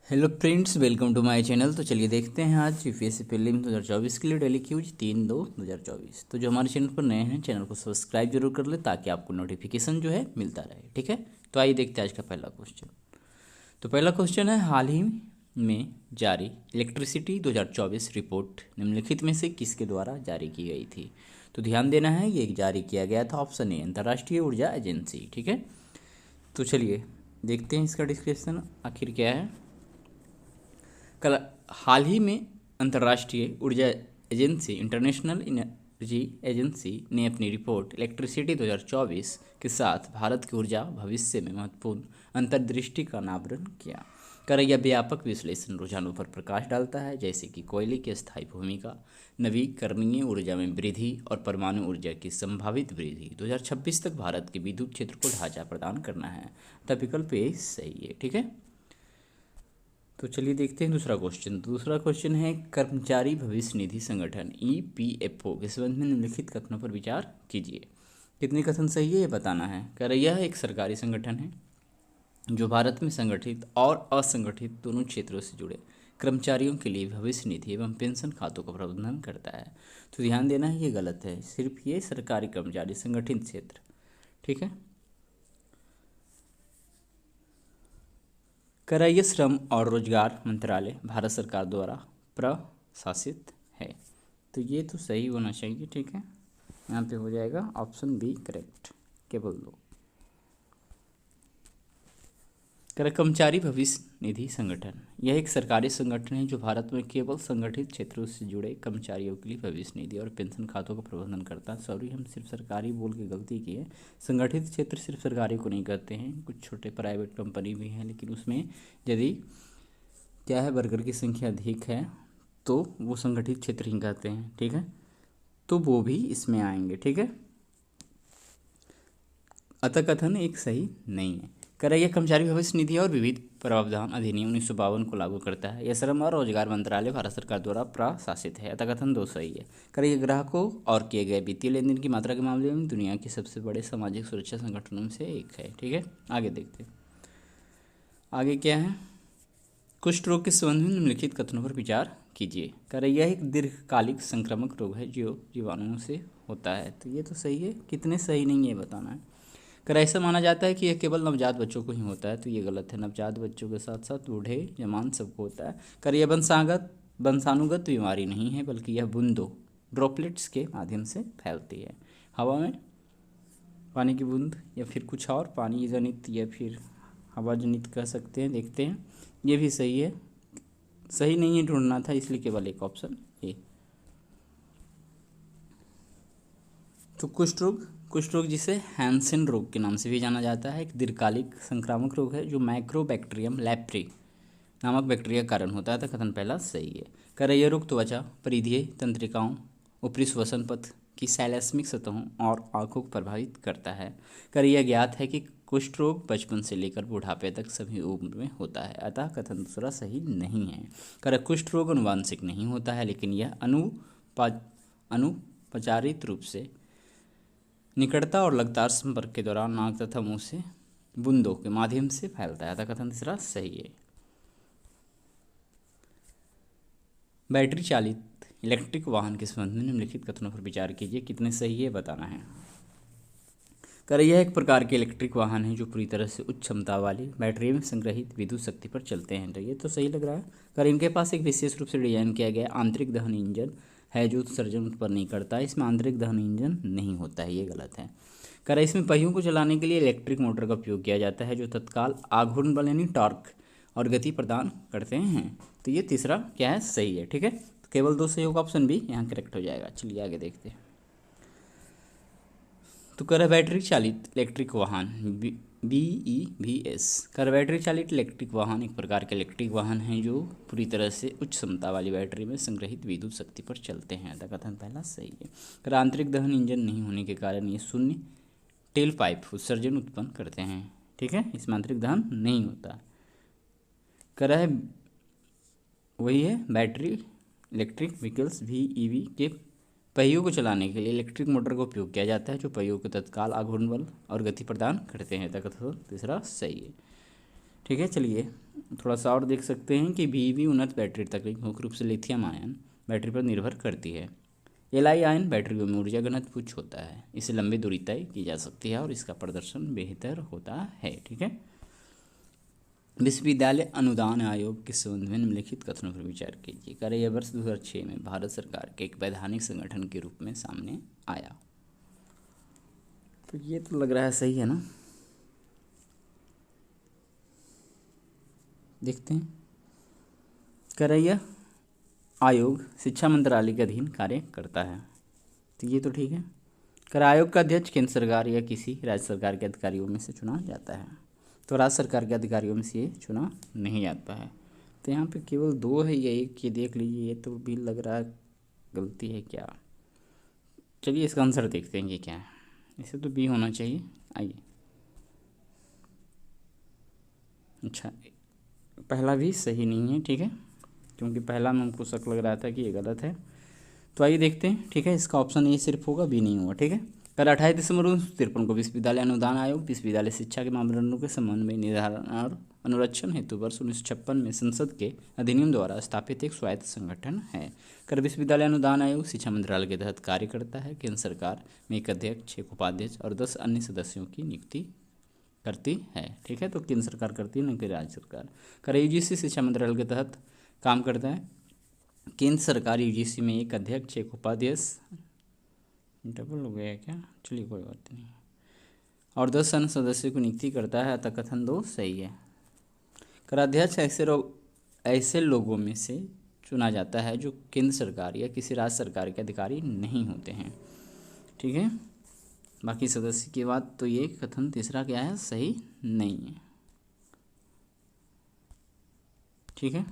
Hello friends, welcome to my channel. तो चलिए देखते हैं आज यूपीएससी प्रीलिम्स 2024 के लिए डेली क्यूज 3/2/2024। तो जो हमारे चैनल पर नए हैं, चैनल को सब्सक्राइब जरूर कर ले ताकि आपको नोटिफिकेशन जो है मिलता रहे। ठीक है, तो आइए देखते हैं आज का पहला क्वेश्चन। तो पहला क्वेश्चन है, हाल ही में जारी इलेक्ट्रिसिटी 2024 रिपोर्ट निम्नलिखित में से किसके द्वारा जारी की गई थी। तो ध्यान देना है, ये जारी किया गया था ऑप्शन ए अंतर्राष्ट्रीय ऊर्जा एजेंसी। ठीक है, तो चलिए देखते हैं इसका डिस्क्रिप्शन आखिर क्या है। कल हाल ही में अंतर्राष्ट्रीय ऊर्जा एजेंसी इंटरनेशनल एनर्जी एजेंसी ने अपनी रिपोर्ट इलेक्ट्रिसिटी 2024 के साथ भारत की ऊर्जा भविष्य में महत्वपूर्ण अंतर्दृष्टि का अनावरण किया। कर यह व्यापक विश्लेषण रुझानों पर प्रकाश डालता है, जैसे कि कोयले की स्थायी भूमिका, नवीकरणीय ऊर्जा में वृद्धि और परमाणु ऊर्जा की संभावित वृद्धि। 2026 तक भारत के विद्युत क्षेत्र को ढांचा प्रदान करना है। तब विकल्प ए सही है। ठीक है, तो चलिए देखते हैं दूसरा क्वेश्चन। दूसरा क्वेश्चन है, कर्मचारी भविष्य निधि संगठन ईपीएफओ के संबंध में निम्नलिखित कथनों पर विचार कीजिए। कितने कथन सही है ये बताना है। कर यह एक सरकारी संगठन है जो भारत में संगठित और असंगठित दोनों क्षेत्रों से जुड़े कर्मचारियों के लिए भविष्य निधि एवं पेंशन खातों का प्रबंधन करता है। तो ध्यान देना है, ये गलत है, सिर्फ ये सरकारी कर्मचारी संगठित क्षेत्र। ठीक है, कराइए श्रम और रोजगार मंत्रालय भारत सरकार द्वारा प्रशासित है। तो ये तो सही होना चाहिए। ठीक है, यहाँ पे हो जाएगा ऑप्शन बी करेक्ट, केवल दो। कर्मचारी भविष्य निधि संगठन यह एक सरकारी संगठन है जो भारत में केवल संगठित क्षेत्रों से जुड़े कर्मचारियों के लिए भविष्य निधि और पेंशन खातों का प्रबंधन करता है। सॉरी, हम सिर्फ सरकारी बोल के गलती की है। संगठित क्षेत्र सिर्फ सरकारी को नहीं कहते हैं, कुछ छोटे प्राइवेट कंपनी भी हैं, लेकिन उसमें यदि क्या है वर्कर की संख्या अधिक है तो वो संगठित क्षेत्र ही कहते हैं। ठीक है, तो वो भी इसमें आएंगे। ठीक है, अतः कथन एक सही नहीं है। यह कर्मचारी भविष्य निधि और विविध प्रावधान अधिनियम 1952 को लागू करता है। यह श्रम और रोजगार मंत्रालय भारत सरकार द्वारा प्रशासित है। अतः कथन दो सही है। यह ग्राहकों और किए गए वित्तीय लेन देन की मात्रा के मामले में दुनिया के सबसे बड़े सामाजिक सुरक्षा संगठनों में से एक है। ठीक है, आगे देखते हैं आगे क्या है। कुष्ठ रोग के संबंध में निम्नलिखित कथनों पर विचार कीजिए। यह एक दीर्घकालिक संक्रामक रोग है जो जीवाणुओं से होता है। तो ये तो सही है, कितने सही नहीं है बताना है। ऐसा माना जाता है कि यह केवल नवजात बच्चों को ही होता है। तो ये गलत है, नवजात बच्चों के साथ साथ बूढ़े जवान सबको होता है। यह वंशानुगत बीमारी नहीं है, बल्कि यह बूंदों ड्रॉपलेट्स के माध्यम से फैलती है। हवा में पानी की बूंद या फिर कुछ और पानी जनित या फिर हवा जनित कह सकते हैं। देखते हैं, ये भी सही है, सही नहीं है ढूंढना था, इसलिए केवल एक ऑप्शन ए। तो कुष्ठ रोग जिसे हैंसेन रोग के नाम से भी जाना जाता है, एक दीर्घकालिक संक्रामक रोग है जो माइक्रोबैक्टीरियम लेप्री नामक बैक्टीरिया के कारण होता है। तो कथन पहला सही है। यह रोग त्वचा, परिधीय तंत्रिकाओं, ऊपरी श्वसन पथ की सैलैस्मिक सतहों और आंखों को प्रभावित करता है। यह ज्ञात है कि कुष्ठ रोग बचपन से लेकर बुढ़ापे तक सभी उम्र में होता है। अतः कथन दूसरा सही नहीं है। कुष्ठ रोग अनुवांशिक नहीं होता है, लेकिन यह अनुपचारित रूप से निकटता और लगातार संपर्क के दौरान नाक तथा मुंह से बूंदों के माध्यम से फैलता है। कथन तीसरा सही है। बैटरी चालित इलेक्ट्रिक वाहन के संबंध में निम्नलिखित कथनों पर विचार कीजिए। कितने सही है बताना है। यह एक प्रकार के इलेक्ट्रिक वाहन है जो पूरी तरह से उच्च क्षमता वाली बैटरी में संग्रहित विद्युत शक्ति पर चलते हैं। तो ये तो सही लग रहा है। इनके पास एक विशेष रूप से डिजाइन किया गया आंतरिक दहन इंजन है जो उत्सर्जन उत्पन्न नहीं करता है। इसमें आंतरिक दहन इंजन नहीं होता है, ये गलत है। इसमें पहियों को चलाने के लिए इलेक्ट्रिक मोटर का उपयोग किया जाता है जो तत्काल आघूर्ण बल यानी टॉर्क और गति प्रदान करते हैं। तो ये तीसरा क्या है, सही है। ठीक है, तो केवल दो सही होगा, ऑप्शन बी यहाँ करेक्ट हो जाएगा। चलिए आगे देखते हैं। तो बैटरी चालित इलेक्ट्रिक वाहन BEVs। बैटरी चालित इलेक्ट्रिक वाहन एक प्रकार के इलेक्ट्रिक वाहन हैं जो पूरी तरह से उच्च क्षमता वाली बैटरी में संग्रहित विद्युत शक्ति पर चलते हैं। कथन पहला सही है। आंतरिक दहन इंजन नहीं होने के कारण ये शून्य टेल पाइप उत्सर्जन उत्पन्न करते हैं। ठीक है, इसमें आंतरिक दहन नहीं होता। है वही है, बैटरी इलेक्ट्रिक व्हीकल्स VEV के पहियों को चलाने के लिए इलेक्ट्रिक मोटर का उपयोग किया जाता है जो पहियों को तत्काल आघूर्ण बल और गति प्रदान करते हैं। कथन तीसरा सही है। ठीक है, चलिए थोड़ा सा और देख सकते हैं कि बीईवी उन्नत बैटरी तकनीक मुख्य रूप से लिथियम आयन बैटरी पर निर्भर करती है। एलआई आयन बैटरियों में ऊर्जा घनत्व उच्च होता है, इसे लंबी दूरी तय की जा सकती है और इसका प्रदर्शन बेहतर होता है। ठीक है, विश्वविद्यालय अनुदान आयोग के संबंध में निम्नलिखित कथनों पर विचार कीजिए। कार्य यह वर्ष 2006 में भारत सरकार के एक वैधानिक संगठन के रूप में सामने आया। तो ये तो लग रहा है सही है ना, देखते हैं। करैया आयोग शिक्षा मंत्रालय के अधीन कार्य करता है, तो ये तो ठीक है। कर आयोग का अध्यक्ष केंद्र सरकार या किसी राज्य सरकार के अधिकारियों में से चुना जाता है, तो राज्य सरकार के अधिकारियों में से ये चुना नहीं जाता है। तो यहाँ पे केवल 2 है या 1, ये देख लीजिए, ये तो भी लग रहा है गलती है क्या। चलिए इसका आंसर देखते हैं ये क्या है। इसे तो बी होना चाहिए। आइए, अच्छा पहला भी सही नहीं है, ठीक है, क्योंकि पहला में हमको शक लग रहा था कि ये गलत है। तो आइए देखते हैं। ठीक है, इसका ऑप्शन ए सिर्फ होगा, बी नहीं होगा। ठीक है, कल 28 दिसंबर 1953 को विश्वविद्यालय अनुदान आयोग विश्वविद्यालय शिक्षा के मापदंडों के संबंध में निर्धारण और अनुरक्षण हेतु वर्ष 1956 में संसद के अधिनियम द्वारा स्थापित एक स्वायत्त संगठन है। कर विश्वविद्यालय अनुदान आयोग शिक्षा मंत्रालय के तहत कार्य करता है। केंद्र सरकार में एक अध्यक्ष, एक उपाध्यक्ष और 10 अन्य सदस्यों की नियुक्ति करती है। ठीक है, तो केंद्र सरकार करती है, न कि राज्य सरकार। कर यूजीसी शिक्षा मंत्रालय के तहत काम करता है। केंद्र सरकार यूजीसी में एक अध्यक्ष, एक उपाध्यक्ष, डबल हो गया क्या, चलिए कोई बात नहीं, और 10 अन्य सदस्यों की नियुक्ति करता है, अतः कथन 2 सही है। कराध्यक्ष ऐसे लोगों में से चुना जाता है जो केंद्र सरकार या किसी राज्य सरकार के अधिकारी नहीं होते हैं। ठीक है, बाकी सदस्य की बात, तो ये कथन तीसरा क्या है, सही नहीं है। ठीक है।